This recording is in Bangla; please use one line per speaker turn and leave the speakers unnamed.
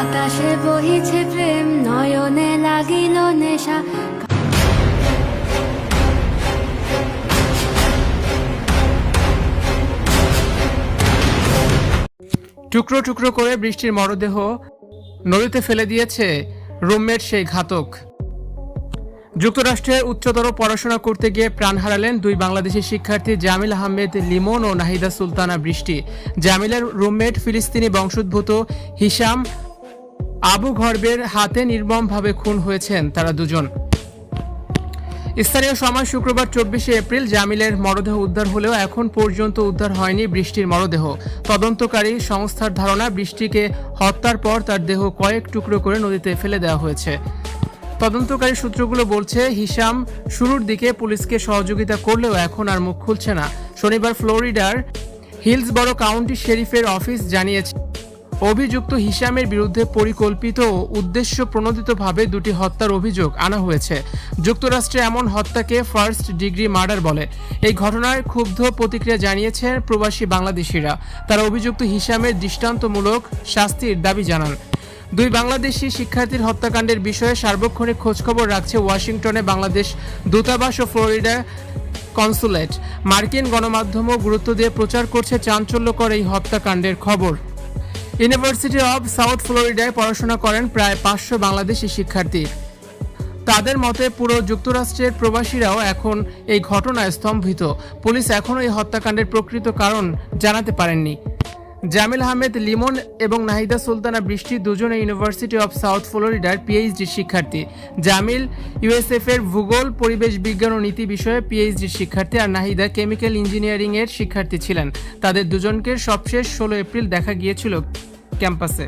বাতাসে বহিছে প্রেম, নয়নে লাগিল নেশা।
টুকরো টুকরো করে বৃষ্টির মরদেহ নদীতে ফেলে দিয়েছে রুমমেট সেই ঘাতক। যুক্তরাষ্ট্রে উচ্চতর পড়াশোনা করতে গিয়ে প্রাণ হারালেন দুই বাংলাদেশি শিক্ষার্থী জামিল আহমেদ লিমন ও নাহিদা সুলতানা বৃষ্টি। জামিলের রুমমেট ফিলিস্তিনি বংশোদ্ভূত হিশাম আবু ঘরবের হাতে নির্মমভাবে খুন হয়েছেন তারা দুজন। স্থানীয় সময় শুক্রবার 24শে এপ্রিল জামিলের মরদেহ উদ্ধার হলেও এখন পর্যন্ত উদ্ধার হয়নি বৃষ্টির মরদেহ। তদন্তকারী সংস্থার ধারণা, বৃষ্টিকে হত্যার পর তার দেহ কয়েক টুকরো করে নদীতে ফেলে দেওয়া হয়েছে। তদন্তকারী সূত্রগুলো বলছে, হিশাম শুরুর দিকে পুলিশকে সহযোগিতা করলেও এখন আর মুখ খুলছে না। শনিবার ফ্লোরিডার হিলসবরো কাউন্টি শেরিফের অফিস জানিয়েছে, অভিযুক্ত হিশামের বিরুদ্ধে পরিকল্পিত ও উদ্দেশ্য প্রণোদিতভাবে দুটি হত্যার অভিযোগ আনা হয়েছে। যুক্তরাষ্ট্রে এমন হত্যাকে ফার্স্ট ডিগ্রি মার্ডার বলে। এই ঘটনায় ক্ষুব্ধ প্রতিক্রিয়া জানিয়েছেন প্রবাসী বাংলাদেশিরা। তারা অভিযুক্ত হিশামের দৃষ্টান্তমূলক শাস্তির দাবি জানান। দুই বাংলাদেশি শিক্ষার্থীর হত্যাকাণ্ডের বিষয়ে সার্বক্ষণিক খোঁজখবর রাখছে ওয়াশিংটনে বাংলাদেশ দূতাবাস ও ফ্লোরিডা কনসুলেট। মার্কিন গণমাধ্যমও গুরুত্ব দিয়ে প্রচার করছে চাঞ্চল্যকর এই হত্যাকাণ্ডের খবর। ইউনিভার্সিটি অব সাউথ ফ্লোরিডায় পড়াশোনা করেন প্রায় 500 বাংলাদেশি শিক্ষার্থী। তাদের মতে পুরো যুক্তরাষ্ট্রের প্রবাসীরাও এখন এই ঘটনায় স্তম্ভিত। পুলিশ এখনও এই হত্যাকাণ্ডের প্রকৃত কারণ জানাতে পারেননি। জামিল আহমেদ লিমন এবং নাহিদা সুলতানা বৃষ্টি দুজনে ইউনিভার্সিটি অব সাউথ ফ্লোরিডার পিএইচডি শিক্ষার্থী। জামিল ইউএসএফ এর ভূগোল, পরিবেশ বিজ্ঞান ও নীতি বিষয়ে পিএইচডি শিক্ষার্থী, আর নাহিদা কেমিক্যাল ইঞ্জিনিয়ারিং এর শিক্ষার্থী ছিলেন। তাদের দুজনকে সবশেষ 16 এপ্রিল দেখা গিয়েছিল ক্যাম্পাসে।